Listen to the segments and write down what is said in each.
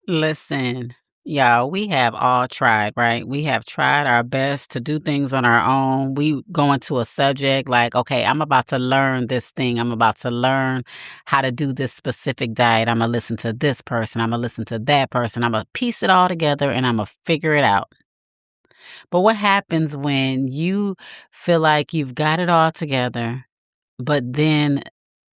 Listen, y'all, we have all tried, right? We have tried our best to do things on our own. We go into a subject like, okay, I'm about to learn this thing. I'm about to learn how to do this specific diet. I'm going to listen to this person. I'm going to listen to that person. I'm going to piece it all together and I'm going to figure it out. But what happens when you feel like you've got it all together, but then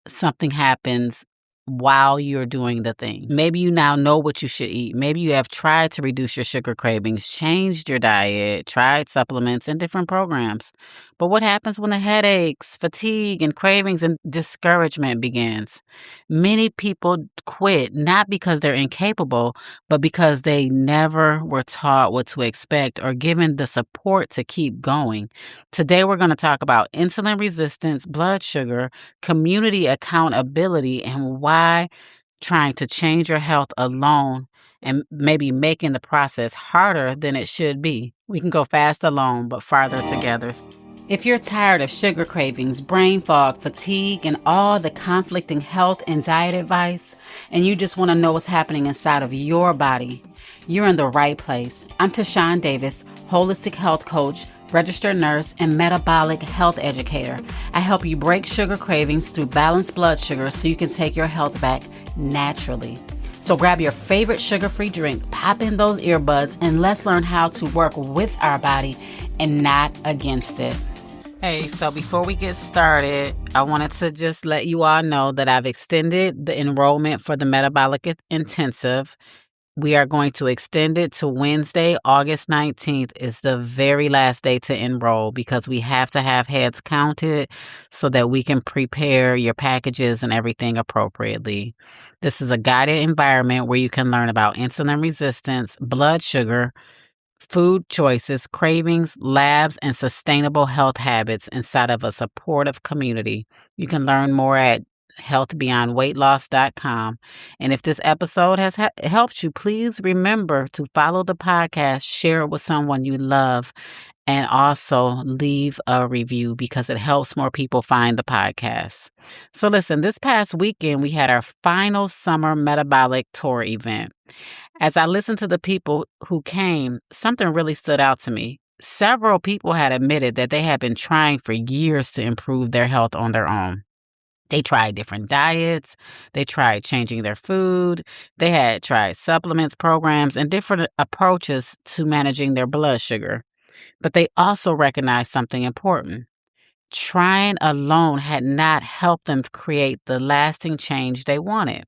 something happens while you're doing the thing? Maybe you now know what you should eat. Maybe you have tried to reduce your sugar cravings, changed your diet, tried supplements and different programs. But what happens when the headaches, fatigue, and cravings and discouragement begins? Many people quit not because they're incapable, but because they never were taught what to expect or given the support to keep going. Today, we're going to talk about insulin resistance, blood sugar, community accountability, and why trying to change your health alone and maybe making the process harder than it should be. We can go fast alone, but farther together. If you're tired of sugar cravings, brain fog, fatigue, and all the conflicting health and diet advice, and you just want to know what's happening inside of your body, you're in the right place. I'm TaShawn Davis, holistic health coach, registered nurse, and metabolic health educator. I help you break sugar cravings through balanced blood sugar so you can take your health back naturally. So grab your favorite sugar-free drink, pop in those earbuds, and let's learn how to work with our body and not against it. Hey, so before we get started, I wanted to just let you all know that I've extended the enrollment for the Metabolic Intensive. We are going to extend it to Wednesday, August 19th is the very last day to enroll because we have to have heads counted so that we can prepare your packages and everything appropriately. This is a guided environment where you can learn about insulin resistance, blood sugar, food choices, cravings, labs, and sustainable health habits inside of a supportive community. You can learn more at healthbeyondweightloss.com. And if this episode has helped you, please remember to follow the podcast, share it with someone you love, and also leave a review because it helps more people find the podcast. So listen, this past weekend, we had our final Summer Metabolic Tour event. As I listened to the people who came, something really stood out to me. Several people had admitted that they had been trying for years to improve their health on their own. They tried different diets. They tried changing their food. They had tried supplements, programs, and different approaches to managing their blood sugar. But they also recognized something important. Trying alone had not helped them create the lasting change they wanted.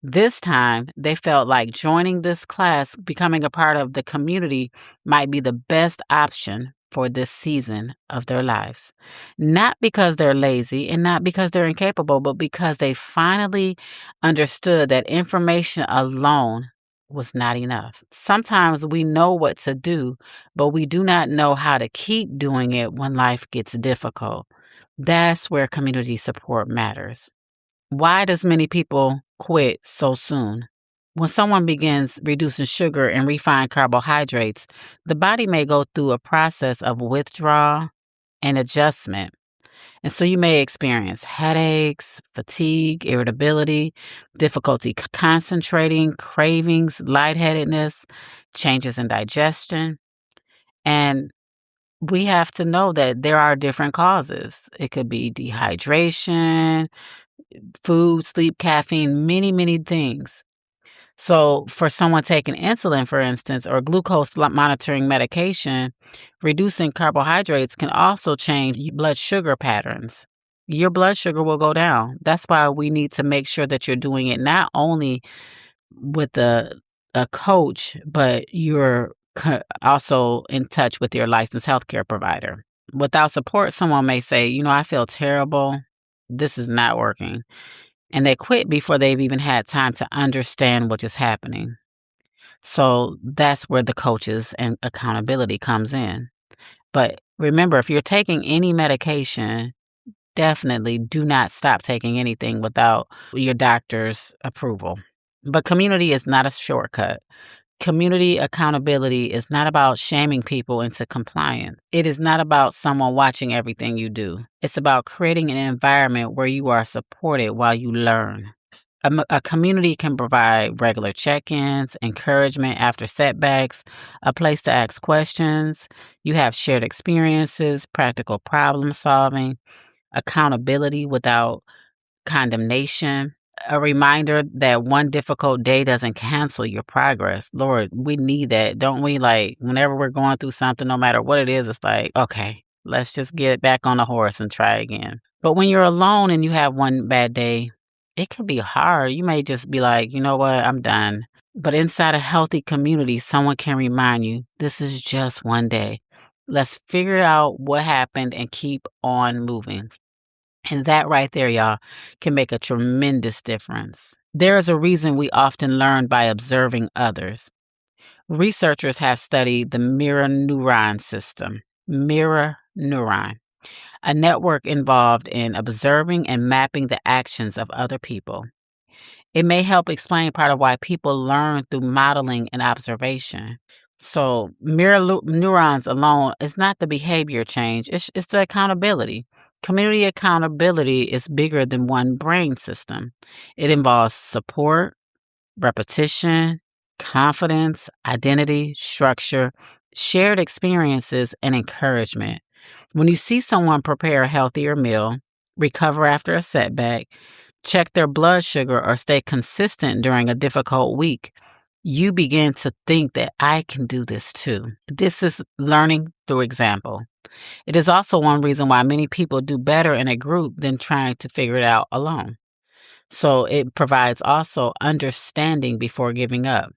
This time, they felt like joining this class, becoming a part of the community, might be the best option for this season of their lives. Not because they're lazy and not because they're incapable, but because they finally understood that information alone was not enough. Sometimes we know what to do, but we do not know how to keep doing it when life gets difficult. That's where community support matters. Why does many people quit so soon? When someone begins reducing sugar and refined carbohydrates, the body may go through a process of withdrawal and adjustment. And so you may experience headaches, fatigue, irritability, difficulty concentrating, cravings, lightheadedness, changes in digestion. And we have to know that there are different causes. It could be dehydration, food, sleep, caffeine, many, many things. So for someone taking insulin, for instance, or glucose monitoring medication, reducing carbohydrates can also change blood sugar patterns. Your blood sugar will go down. That's why we need to make sure that you're doing it not only with a coach, but you're also in touch with your licensed healthcare provider. Without support, someone may say, I feel terrible. This is not working. And they quit before they've even had time to understand what is happening. So that's where the coaches and accountability comes in. But remember, if you're taking any medication, definitely do not stop taking anything without your doctor's approval. But community is not a shortcut. Community accountability is not about shaming people into compliance. It is not about someone watching everything you do. It's about creating an environment where you are supported while you learn. A community can provide regular check-ins, encouragement after setbacks, a place to ask questions. You have shared experiences, practical problem solving, accountability without condemnation, a reminder that one difficult day doesn't cancel your progress. Lord, we need that, don't we? Like, whenever we're going through something, no matter what it is, it's like, okay, let's just get back on the horse and try again. But when you're alone and you have one bad day, it can be hard. You may just be like, you know what, I'm done. But inside a healthy community, someone can remind you, this is just one day. Let's figure out what happened and keep on moving. And that right there, y'all, can make a tremendous difference. There is a reason we often learn by observing others. Researchers have studied the mirror neuron system, mirror neuron, a network involved in observing and mapping the actions of other people. It may help explain part of why people learn through modeling and observation. So, neurons alone is not the behavior change, it's the accountability. Community accountability is bigger than one brain system. It involves support, repetition, confidence, identity, structure, shared experiences, and encouragement. When you see someone prepare a healthier meal, recover after a setback, check their blood sugar, or stay consistent during a difficult week, you begin to think that I can do this too. This is learning through example. It is also one reason why many people do better in a group than trying to figure it out alone. So it provides also understanding before giving up.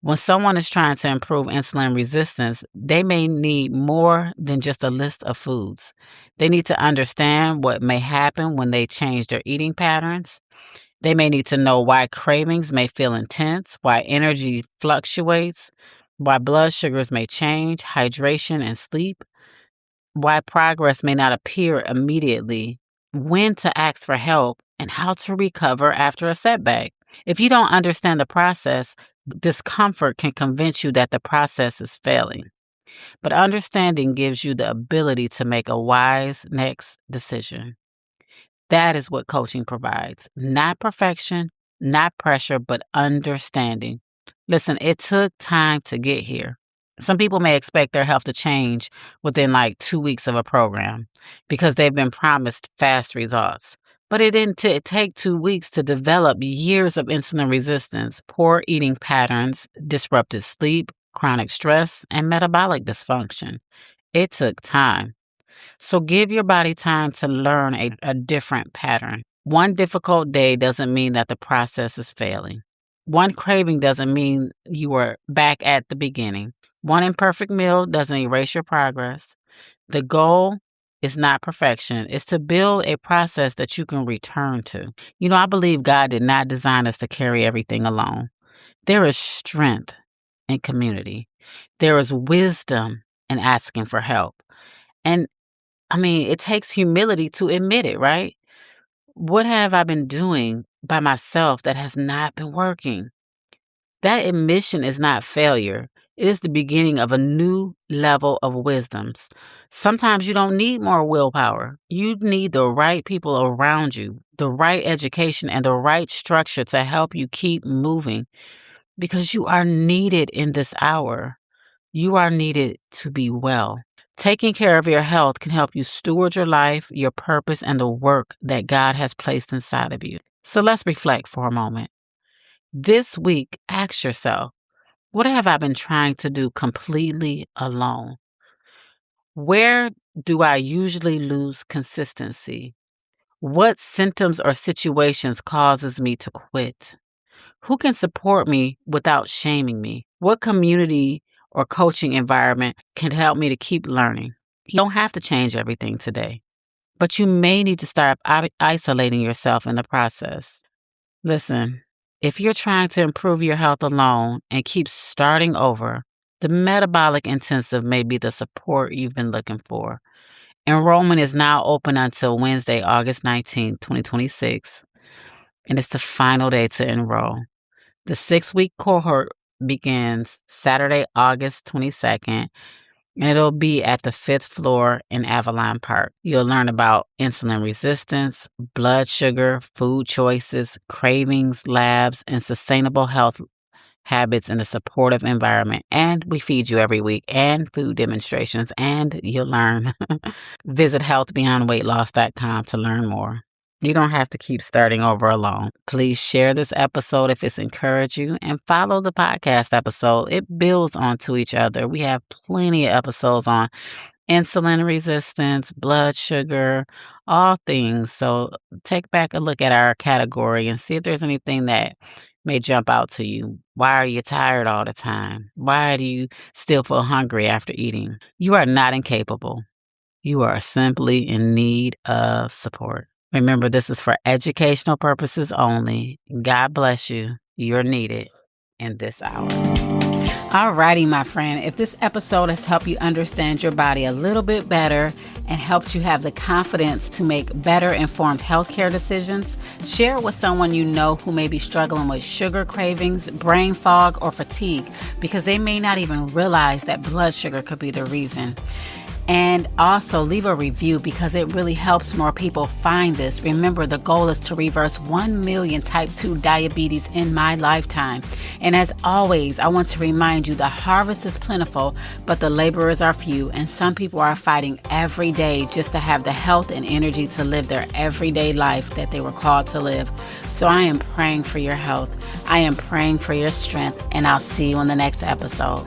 When someone is trying to improve insulin resistance, they may need more than just a list of foods. They need to understand what may happen when they change their eating patterns. They may need to know why cravings may feel intense, why energy fluctuates, why blood sugars may change, hydration and sleep, why progress may not appear immediately, when to ask for help, and how to recover after a setback. If you don't understand the process, discomfort can convince you that the process is failing. But understanding gives you the ability to make a wise next decision. That is what coaching provides. Not perfection, not pressure, but understanding. Listen, it took time to get here. Some people may expect their health to change within like 2 weeks of a program because they've been promised fast results. But it didn't take 2 weeks to develop years of insulin resistance, poor eating patterns, disrupted sleep, chronic stress, and metabolic dysfunction. It took time. So give your body time to learn a different pattern. One difficult day doesn't mean that the process is failing. One craving doesn't mean you were back at the beginning. One imperfect meal doesn't erase your progress. The goal is not perfection. It's to build a process that you can return to. You know, I believe God did not design us to carry everything alone. There is strength in community. There is wisdom in asking for help. And I mean, it takes humility to admit it, right? What have I been doing by myself that has not been working? That admission is not failure. It is the beginning of a new level of wisdoms. Sometimes you don't need more willpower. You need the right people around you, the right education, and the right structure to help you keep moving because you are needed in this hour. You are needed to be well. Taking care of your health can help you steward your life, your purpose, and the work that God has placed inside of you. So let's reflect for a moment. This week, ask yourself, what have I been trying to do completely alone? Where do I usually lose consistency? What symptoms or situations causes me to quit? Who can support me without shaming me? What community or coaching environment can help me to keep learning? You don't have to change everything today, but you may need to start isolating yourself in the process. Listen, if you're trying to improve your health alone and keep starting over, the Metabolic Intensive may be the support you've been looking for. Enrollment is now open until Wednesday, August 19th, 2026, and it's the final day to enroll. The 6-week cohort begins Saturday, August 22nd. and it'll be at the 5th floor in Avalon Park. You'll learn about insulin resistance, blood sugar, food choices, cravings, labs, and sustainable health habits in a supportive environment. And we feed you every week, and food demonstrations, and you'll learn. Visit healthbeyondweightloss.com to learn more. You don't have to keep starting over alone. Please share this episode if it's encouraged you, and follow the podcast episode. It builds onto each other. We have plenty of episodes on insulin resistance, blood sugar, all things. So take back a look at our category and see if there's anything that may jump out to you. Why are you tired all the time? Why do you still feel hungry after eating? You are not incapable. You are simply in need of support. Remember, this is for educational purposes only. God bless you. You're needed in this hour. Alrighty, my friend. If this episode has helped you understand your body a little bit better and helped you have the confidence to make better informed healthcare decisions, share it with someone you know who may be struggling with sugar cravings, brain fog, or fatigue, because they may not even realize that blood sugar could be the reason. And also leave a review because it really helps more people find this. Remember, the goal is to reverse 1 million type 2 diabetes in my lifetime. And as always, I want to remind you the harvest is plentiful, but the laborers are few. And some people are fighting every day just to have the health and energy to live their everyday life that they were called to live. So I am praying for your health. I am praying for your strength, and I'll see you on the next episode.